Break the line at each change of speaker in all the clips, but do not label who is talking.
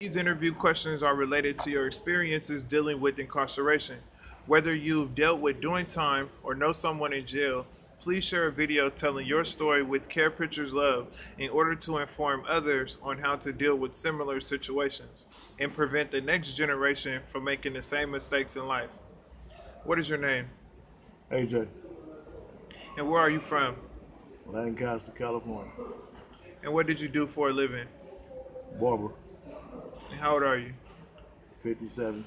These interview questions are related to your experiences dealing with incarceration. Whether you've dealt with doing time or know someone in jail, please share a video telling your story with Care Pictures Love in order to inform others on how to deal with similar situations and prevent the next generation from making the same mistakes in life. What is your name?
AJ,
And where are you from?
Lancaster, California.
And what did you do for a living?
Barber,
And how old are you?
57.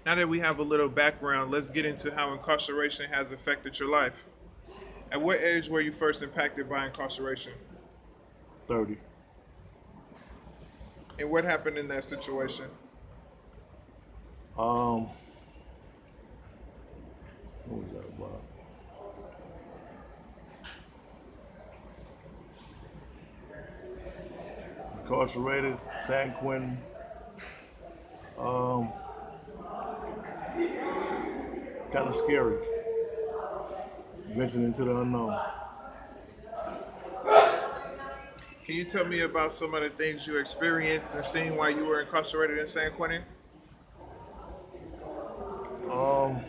Now that we have a little background, let's get into how incarceration has affected your life. At what age were you first impacted by incarceration?
30.
And what happened in that situation?
Um, what was that about? Incarcerated, San Quentin. Um, Kind of scary. Venturing into the unknown.
Can you tell me about some of the things you experienced and seen while you were incarcerated in San Quentin?
Um,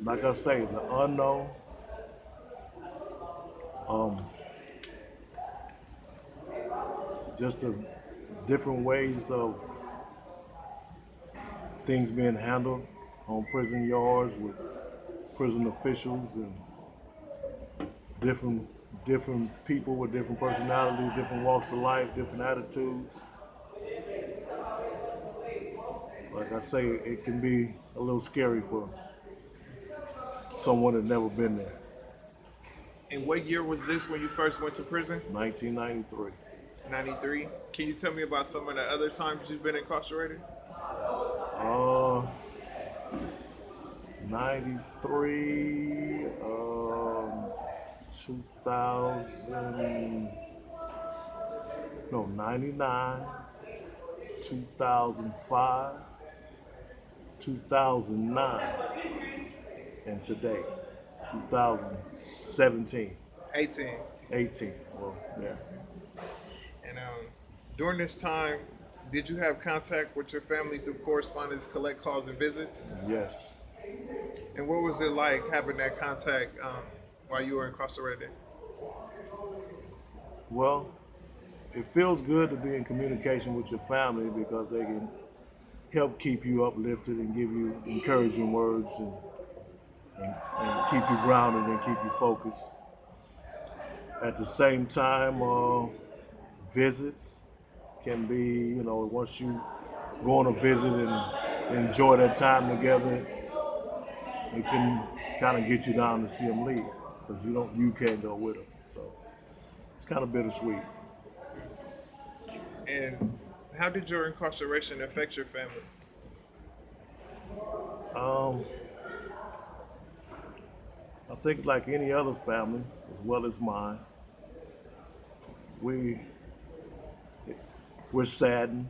like I say, the unknown. Um, just the different ways of things being handled on prison yards with prison officials and different people with different personalities, different walks of life, different attitudes. Like I say, it can be a little scary for someone that's never been there.
And what year was this when you first went to prison?
1993.
93. Can you tell me about some of the other times you've been incarcerated?
Uh, 93, 2000, no, 99, 2005, 2009, and today, 2017,
18.
18. Well, yeah.
And during this time, did you have contact with your family through correspondence, collect calls, and visits?
Yes.
And what was it like having that contact while you were incarcerated?
Well, it feels good to be in communication with your family because they can help keep you uplifted and give you encouraging words and keep you grounded and keep you focused. At the same time, visits can be, once you go on a visit and enjoy that time together, it can kind of get you down to see them leave because you can't go with them. So it's kind of bittersweet.
And how did your incarceration affect your family?
Um, I think like any other family, as well as mine, we we're saddened.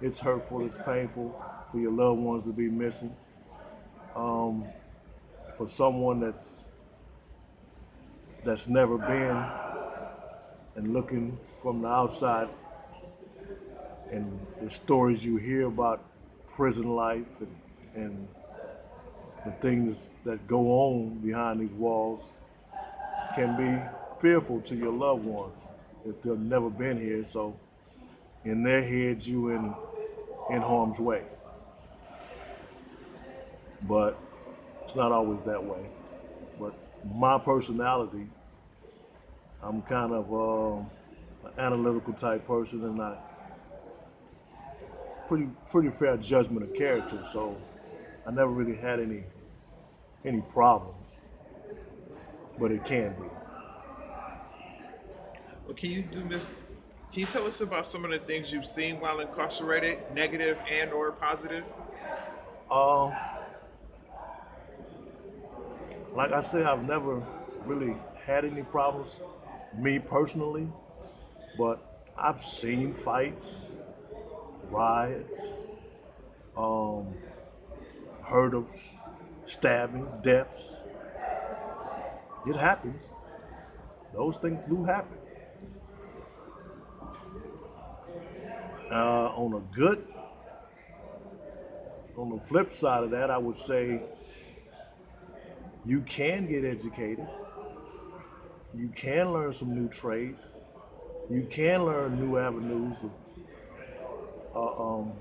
It's hurtful. It's painful for your loved ones to be missing. Um, for someone that's never been and looking from the outside, and the stories you hear about prison life and the things that go on behind these walls can be fearful to your loved ones if they've never been here. So in their heads, you in harm's way. But it's not always that way. But my personality, I'm kind of an analytical type person, and I pretty fair judgment of character. So I never really had any problems, but it can be.
Well, can you do this? Can you tell us about some of the things you've seen while incarcerated, negative and or positive?
Um, like I said, I've never really had any problems, me personally, but I've seen fights, riots, um, heard of stabbings, deaths. It happens. Those things do happen. On a good, on the flip side of that, I would say you can get educated. You can learn some new trades. You can learn new avenues of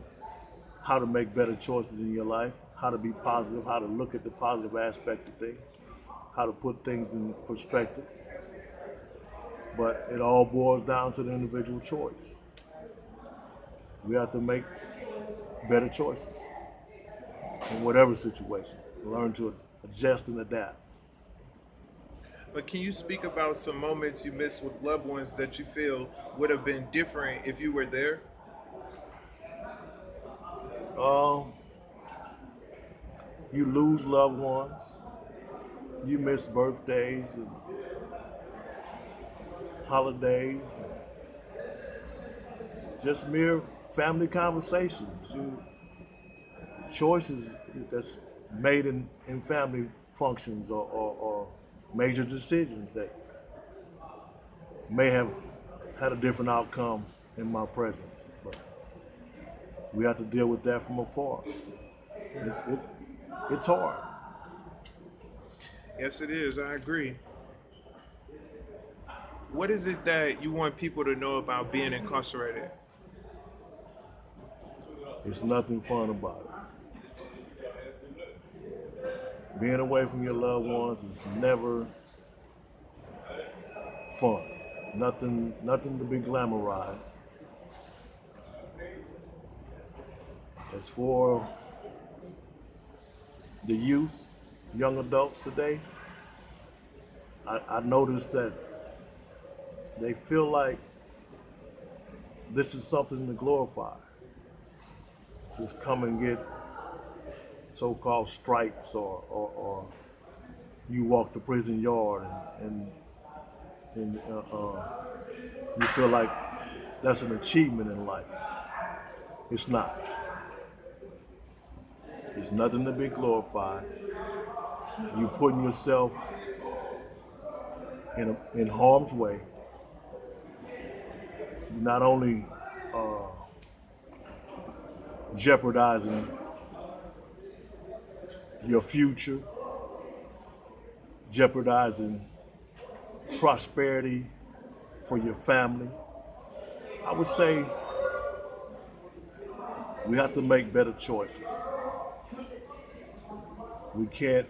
how to make better choices in your life, how to be positive, how to look at the positive aspect of things, how to put things in perspective. But it all boils down to the individual choice. We have to make better choices in whatever situation. Learn to adjust and adapt.
But can you speak about some moments you missed with loved ones that you feel would have been different if you were there?
Um, you lose loved ones. You miss birthdays and holidays. Just mere family conversations. Choices that's made in family functions or major decisions that may have had a different outcome in my presence. But we have to deal with that from afar. It's hard.
Yes, it is. I agree. What is it that you want people to know about being incarcerated?
It's nothing fun about it. Being away from your loved ones is never fun. Nothing to be glamorized. As for the youth, young adults today, I noticed that they feel like this is something to glorify. Just come and get so-called stripes or you walk the prison yard and you feel like that's an achievement in life. It's not. It's nothing to be glorified. You putting yourself in harm's way. You're not only jeopardizing your future, jeopardizing prosperity for your family. I would say we have to make better choices. We can't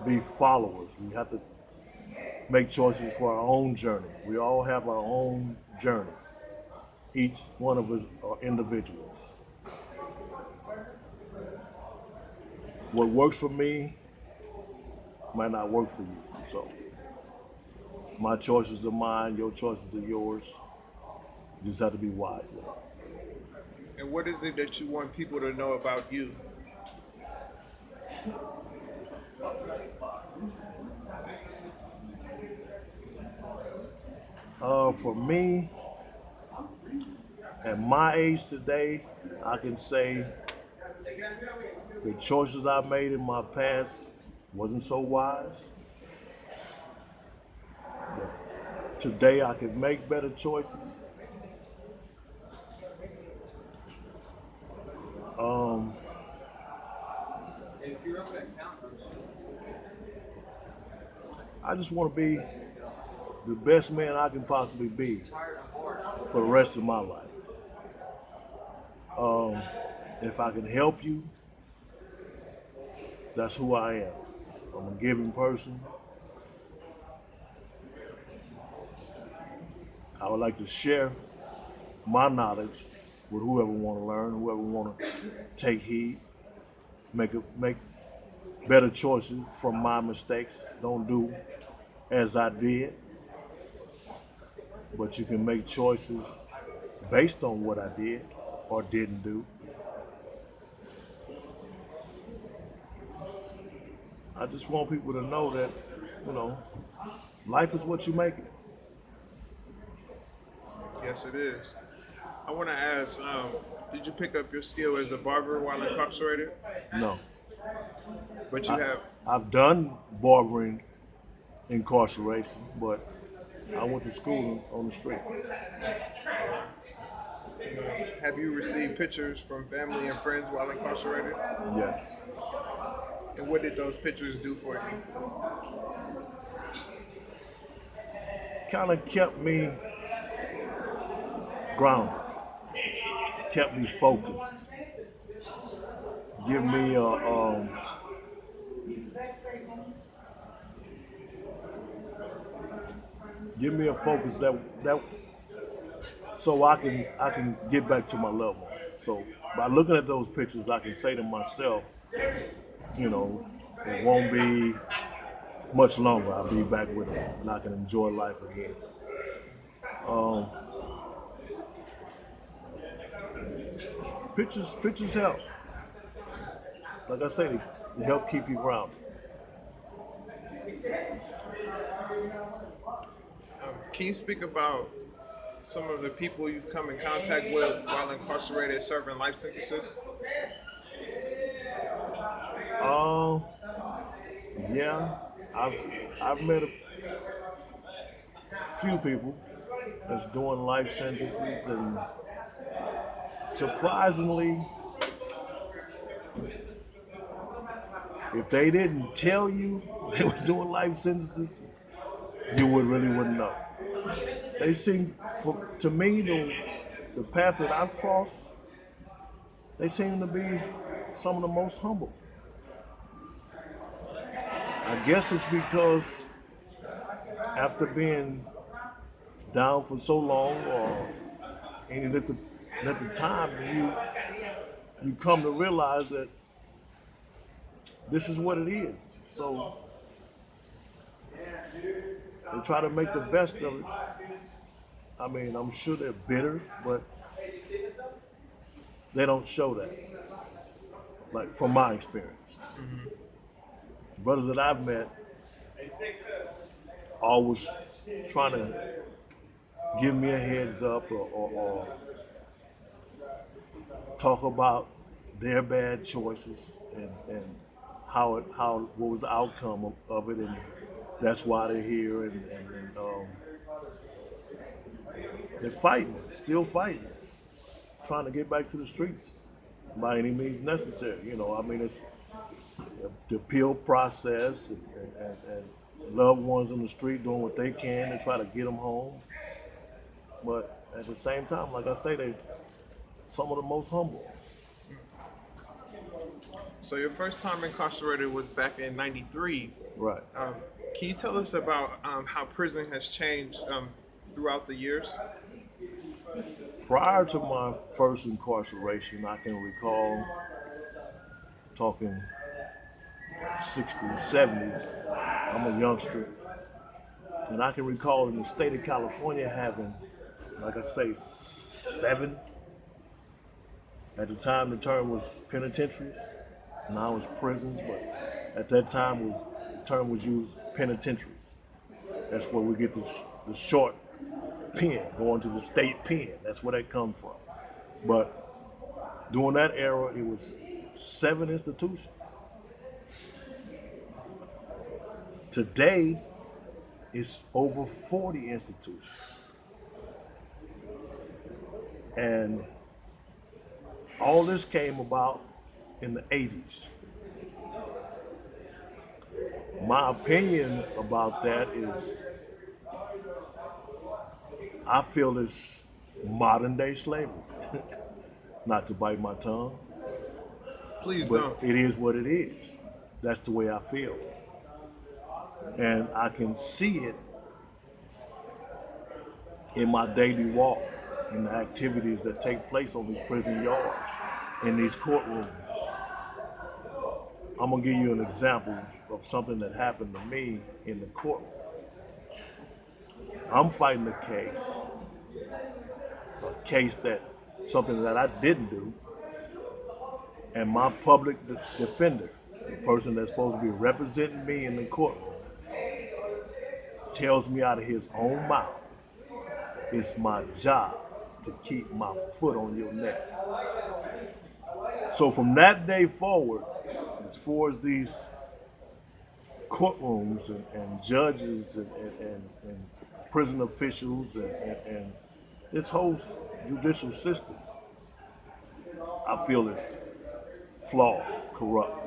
be followers. We have to make choices for our own journey. We all have our own journey. Each one of us are individuals. What works for me might not work for you. So my choices are mine, your choices are yours. You just have to be wise with it.
And what is it that you want people to know about you?
For me, at my age today, I can say the choices I made in my past wasn't so wise. But today I can make better choices. I just want to be the best man I can possibly be for the rest of my life. If I can help you, that's who I am. I'm a giving person. I would like to share my knowledge with whoever want to learn, whoever want to take heed, make better choices from my mistakes. Don't do as I did, but you can make choices based on what I did or didn't do. I just want people to know that, life is what you make it.
Yes, it is. I want to ask, did you pick up your skill as a barber while incarcerated?
No.
But you have.
I've done barbering incarceration, but I went to school on the street.
Have you received pictures from family and friends while incarcerated?
Yes.
And what did those pictures do for you?
Kind of kept me grounded, kept me focused, give me a focus that so I can get back to my level. So by looking at those pictures, I can say to myself, you know, it won't be much longer. I'll be back with them, and I can enjoy life again. Um, pictures help. Like I say, they help keep you grounded.
Can you speak about some of the people you've come in contact with while incarcerated serving life sentences?
Um, yeah, I've I've met a few people that's doing life sentences, and surprisingly, if they didn't tell you they was doing life sentences, you wouldn't know. They seem, to me, the path that I've crossed, they seem to be some of the most humble. I guess it's because after being down for so long, or and at the time you come to realize that this is what it is. So they try to make the best of it. I mean, I'm sure they're bitter, but they don't show that. Like from my experience, the brothers that I've met always trying to give me a heads up, or talk about their bad choices, and what was the outcome of it, and that's why they're here, and they're fighting, still fighting, trying to get back to the streets by any means necessary. I mean, it's the appeal process, and loved ones on the street doing what they can to try to get them home. But at the same time, like I say, they some of the most humble.
So your first time incarcerated was back in '93.
Right.
Can you tell us about how prison has changed throughout the years?
Prior to my first incarceration, I can recall talking 60s, 70s. I'm a youngster, and I can recall in the state of California having, like I say, 7. At the time, the term was penitentiaries. Now it's prisons, but at that time, the term was used penitentiaries. That's where we get the short pen, going to the state pen. That's where that comes from. But during that era, it was 7 institutions. Today, it's over 40 institutions. And all this came about in the 80s. My opinion about that is, I feel it's modern day slavery. Not to bite my tongue,
Please
but
don't.
it is what it is. That's the way I feel. And I can see it in my daily walk, in the activities that take place on these prison yards, in these courtrooms. I'm gonna give you an example of something that happened to me in the courtroom. I'm fighting a case something that I didn't do, and my public defender, the person that's supposed to be representing me in the courtroom, tells me out of his own mouth, it's my job to keep my foot on your neck. So from that day forward, as far as these courtrooms and judges and prison officials and this whole judicial system, I feel is flawed, corrupt.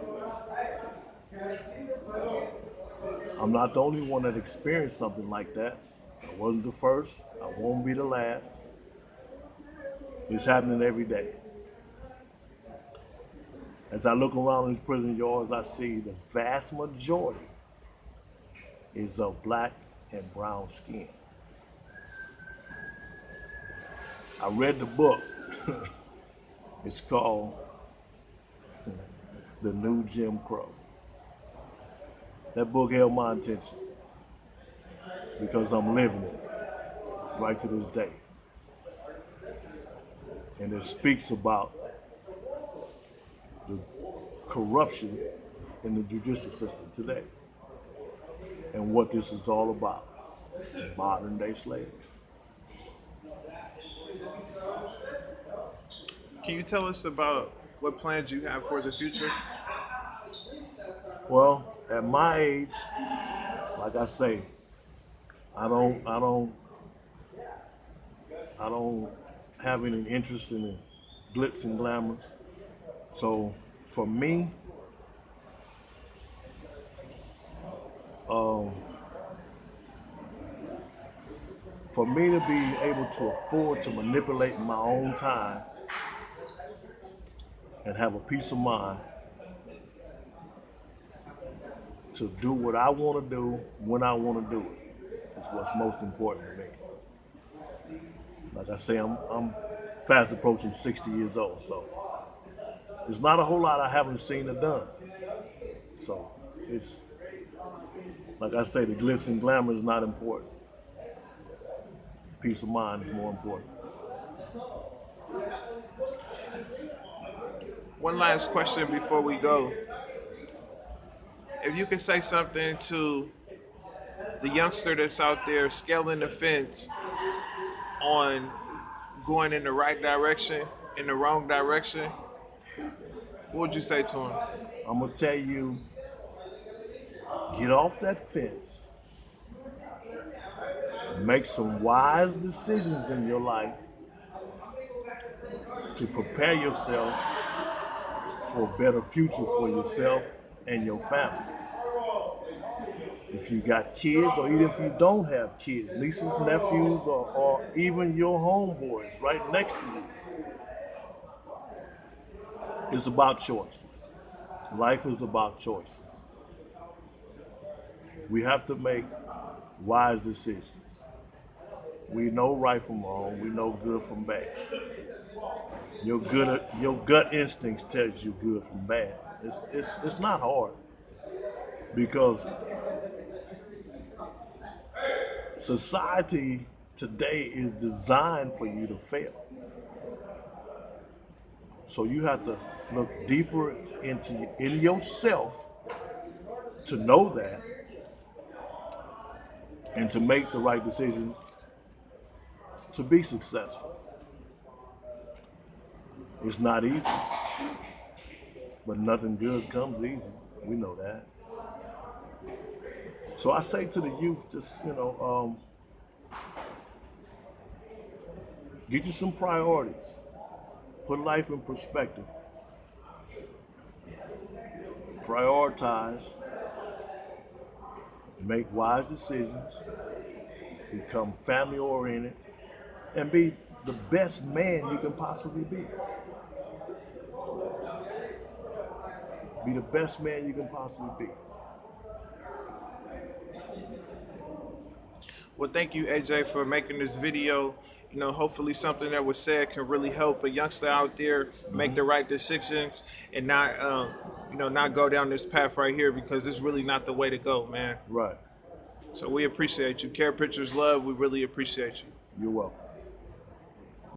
I'm not the only one that experienced something like that. I wasn't the first. I won't be the last. It's happening every day. As I look around these prison yards, I see the vast majority is of black and brown skin. I read the book. It's called The New Jim Crow. That book held my attention because I'm living it right to this day. And it speaks about the corruption in the judicial system today and what this is all about, modern day slavery.
Can you tell us about what plans you have for the future?
Well, at my age, like I say, I don't have any interest in the glitz and glamour. So for me, to be able to afford to manipulate my own time and have a peace of mind to do what I want to do when I want to do it is what's most important to me. Like I say, I'm fast approaching 60 years old, so there's not a whole lot I haven't seen or done. So it's, like I say, the glitz and glamour is not important. Peace of mind is more important.
One last question before we go. If you could say something to the youngster that's out there scaling the fence on going in the right direction, in the wrong direction, what would you say to him?
I'm gonna tell you, get off that fence. Make some wise decisions in your life to prepare yourself for a better future for yourself and your family. If you got kids, or even if you don't have kids, nieces, nephews, or even your homeboys right next to you, it's about choices. Life is about choices. We have to make wise decisions. We know right from wrong. We know good from bad. Your gut instincts tells you good from bad. It's not hard because society today is designed for you to fail. So you have to look deeper in yourself to know that and to make the right decisions to be successful. It's not easy, but nothing good comes easy. We know that. So I say to the youth, just, get you some priorities. Put life in perspective. Prioritize. Make wise decisions. Become family oriented. And be the best man you can possibly be. Be the best man you can possibly be.
Well, thank you, AJ, for making this video. Hopefully something that was said can really help a youngster out there make the right decisions and not go down this path right here, because it's really not the way to go, man.
Right.
So we appreciate you. Care Pictures Love, we really appreciate you.
You're welcome.